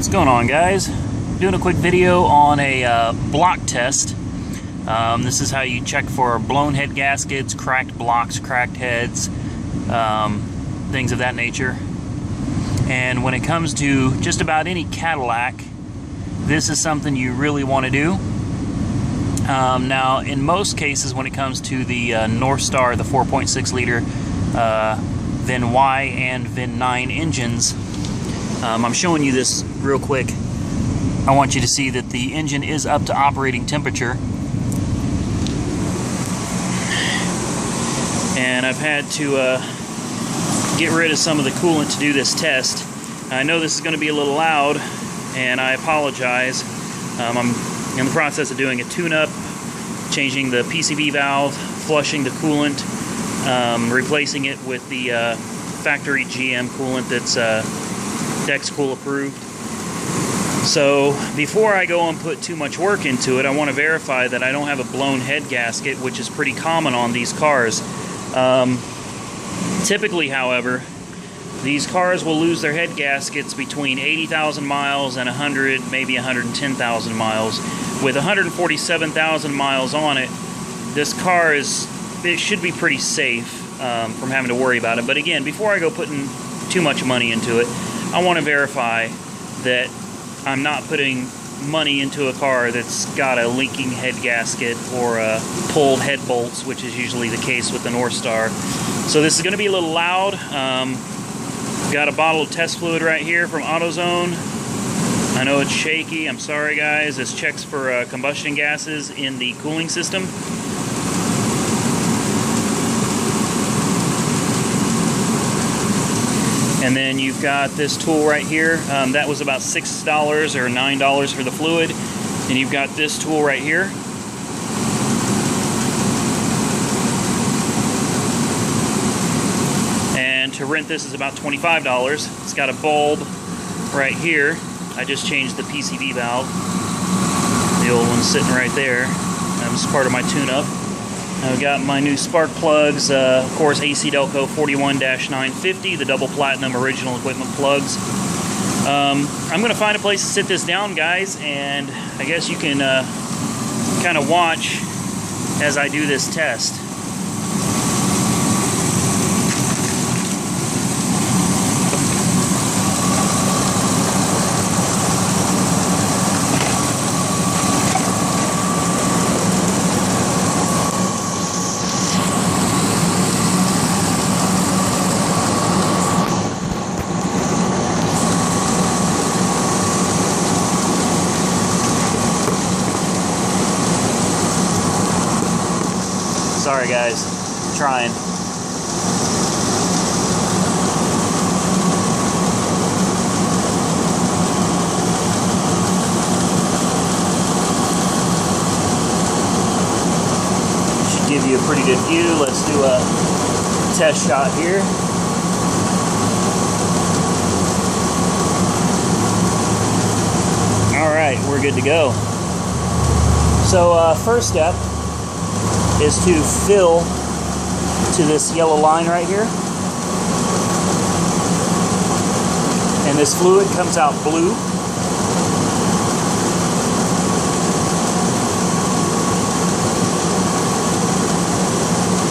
What's going on, guys? Doing a quick video on a block test. This is how you check for blown head gaskets, cracked blocks, cracked heads, things of that nature. And when it comes to just about any Cadillac, this is something you really want to do. Now, in most cases, when it comes to the Northstar, the 4.6 liter VIN Y and VIN 9 engines, I'm showing you this real quick. I want you to see that the engine is up to operating temperature. And I've had to get rid of some of the coolant to do this test. I know this is going to be a little loud, and I apologize. I'm in the process of doing a tune-up, changing the PCV valve, flushing the coolant, replacing it with the factory GM coolant that's Dexcool approved. So before I go and put too much work into it, I want to verify that I don't have a blown head gasket, which is pretty common on these cars. Typically, however, these cars will lose their head gaskets between 80,000 miles and 100, maybe 110,000 miles. With 147,000 miles on it, this car it should be pretty safe from having to worry about it. But again, before I go putting too much money into it, I want to verify that I'm not putting money into a car that's got a leaking head gasket or pulled head bolts, which is usually the case with the Northstar. So this is going to be a little loud. Got a bottle of test fluid right here from AutoZone. I know it's shaky. I'm sorry, guys. This checks for combustion gases in the cooling system. And then you've got this tool right here. That was about $6 or $9 for the fluid. And you've got this tool right here. And to rent this is about $25. It's got a bulb right here. I just changed the PCV valve. The old one's sitting right there. This is part of my tune-up. I've got my new spark plugs, of course, AC Delco 41-950, the double platinum original equipment plugs. I'm going to find a place to sit this down, guys, and I guess you can kind of watch as I do this test. Sorry, guys. I'm trying. Should give you a pretty good view. Let's do a test shot here. Alright, we're good to go. So, first step is to fill to this yellow line right here. And this fluid comes out blue.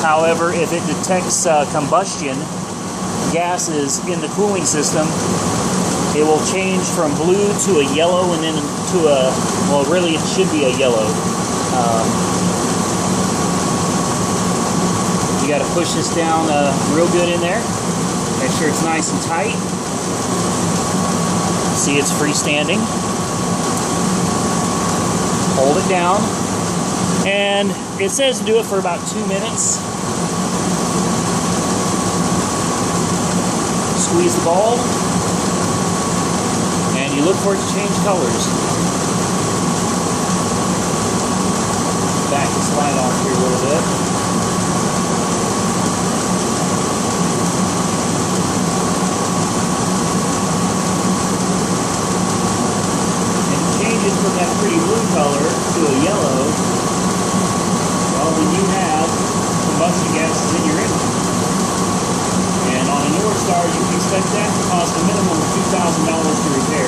However, if it detects combustion gases in the cooling system, it will change from blue to a yellow and then to a, well, really it should be a yellow. You got to push this down real good in there. Make sure it's nice and tight. See, it's freestanding. Hold it down. And it says to do it for about 2 minutes. Squeeze the bulb. And you look for it to change colors. Back the slide off here a little bit. From that pretty blue color to a yellow, well, then you have combustion gases in your engine. And on a Northstar, you can expect that to cost a minimum of $2,000 to repair.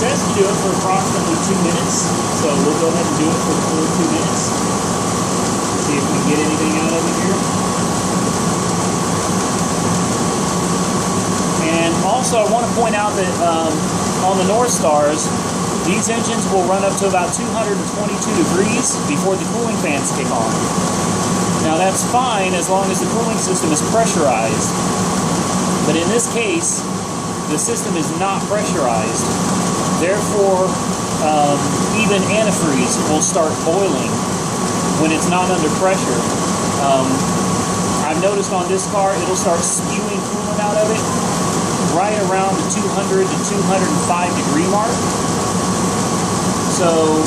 says to do it for approximately 2 minutes, so we'll go ahead and do it for the full 2 minutes. See if we can get anything out of it here. And also, I want to point out that on the Northstars, these engines will run up to about 222 degrees before the cooling fans kick on. Now that's fine as long as the cooling system is pressurized. But in this case, the system is not pressurized. Therefore, even antifreeze will start boiling when it's not under pressure. I've noticed on this car, it'll start spewing coolant out of it right around the 200 to 205 degree mark. So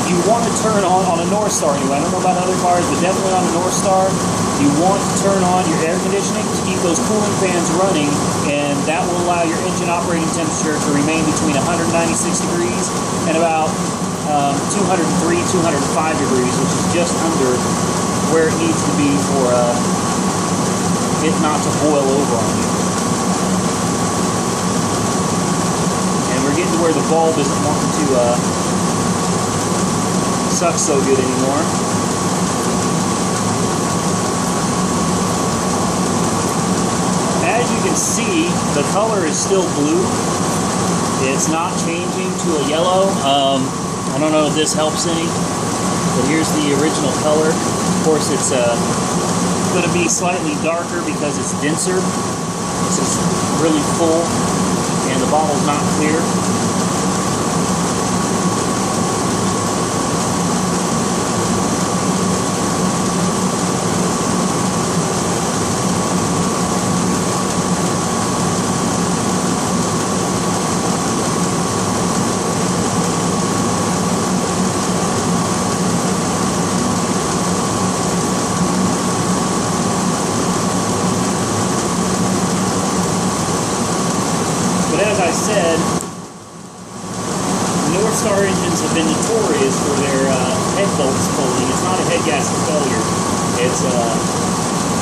you want to turn on a Northstar anyway. I don't know about other cars, but definitely on a Northstar, you want to turn on your air conditioning to keep those cooling fans running, and that will allow your engine operating temperature to remain between 196 degrees and about 203, 205 degrees, which is just under where it needs to be for it not to boil over on you. And we're getting to where the bulb isn't wanting to suck so good anymore. As you can see, the color is still blue. It's not changing to a yellow. I don't know if this helps any, but here's the original color. Of course, it's going to be slightly darker because it's denser. This is really full, and the bottle's not clear. As I said, Northstar engines have been notorious for their head bolts pulling. It's not a head gasket failure. It's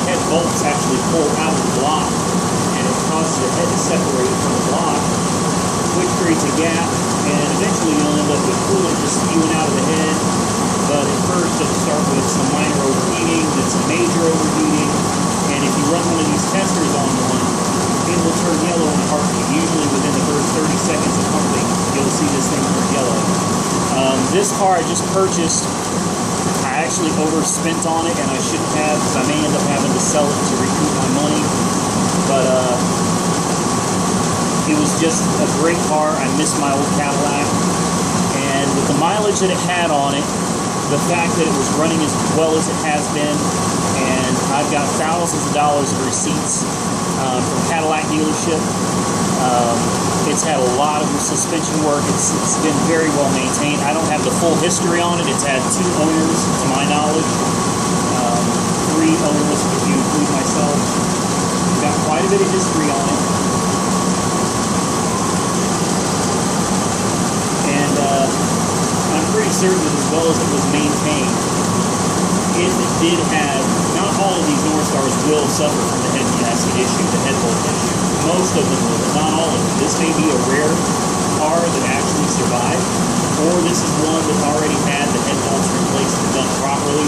head bolts actually pull out of the block, and it causes the head to separate from the block, which creates a gap, and eventually you'll end up with coolant just spewing out of the head. But at first it'll start with some minor overheating, then some major overheating, and if you run one of these testers on one, it will turn yellow in a heartbeat. Usually within the first 30 seconds of pumping, you'll see this thing turn yellow. This car I just purchased, I actually overspent on it, and I shouldn't have, because I may end up having to sell it to recoup my money. But it was just a great car. I missed my old Cadillac, and with the mileage that it had on it, the fact that it was running as well as it has been, and I've got thousands of dollars of receipts from Cadillac dealership. It's had a lot of suspension work. It's been very well maintained. I don't have the full history on it. It's had 2 owners, to my knowledge. 3 owners, if you include myself. Got quite a bit of history on it. And I'm pretty certain that as well as it was maintained, if it did have, not all of these Northstars will suffer from the head gasket issue, the head bolt issue. Most of them will, but not all of them. This may be a rare car that actually survived, or this is one that already had the head bolts replaced and done properly.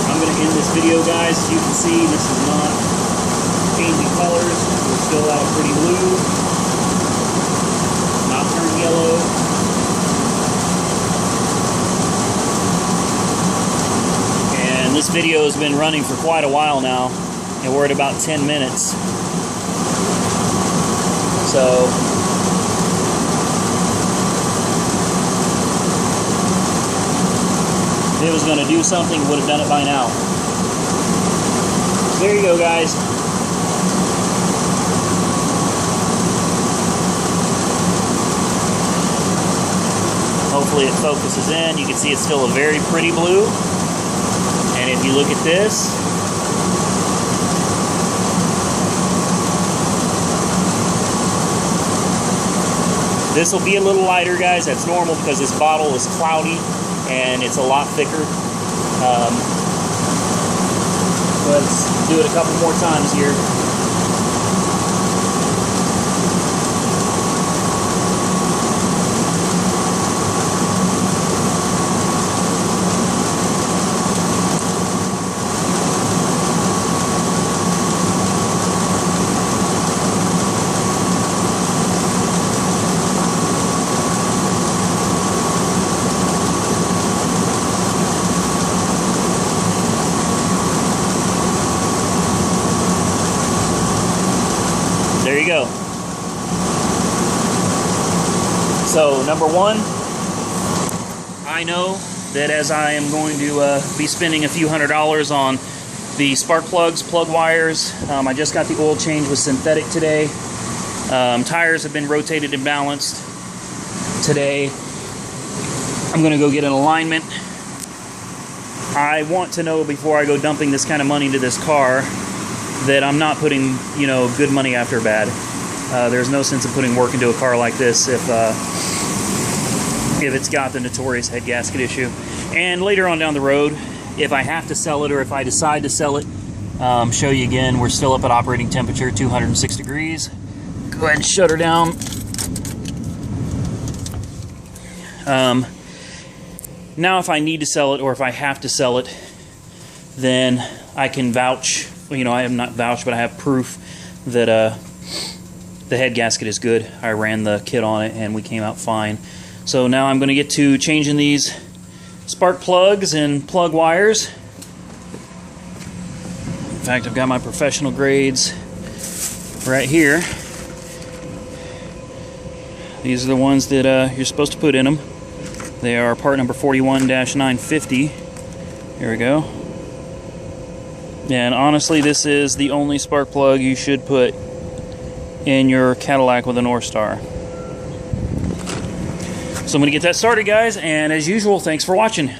I'm going to end this video, guys. As you can see, this is not changing colors. We're still at a pretty blue. Not turned yellow. And this video has been running for quite a while now, and we're at about 10 minutes. So if it was going to do something, would have done it by now. There you go, guys. Hopefully it focuses in. You can see it's still a very pretty blue. And if you look at this, this will be a little lighter, guys. That's normal because this bottle is cloudy and it's a lot thicker. Let's do it a couple more times here. So number one, I know that as I am going to be spending a few $100s on the spark plugs, plug wires. I just got the oil change with synthetic today. Tires have been rotated and balanced today. I'm going to go get an alignment. I want to know before I go dumping this kind of money into this car that I'm not putting, you know, good money after bad. There's no sense in putting work into a car like this if it's got the notorious head gasket issue. And later on down the road, if I have to sell it or if I decide to sell it, show you again, we're still up at operating temperature, 206 degrees. Go ahead and shut her down. Now if I need to sell it or if I have to sell it, then I can vouch, you know, I am not vouch, but I have proof that the head gasket is good. I ran the kit on it and we came out fine. So now I'm going to get to changing these spark plugs and plug wires. In fact, I've got my professional grades right here. These are the ones that you're supposed to put in them. They are part number 41-950. Here we go. And honestly, this is the only spark plug you should put in your Cadillac with a Northstar. So I'm going to get that started, guys, and as usual, thanks for watching.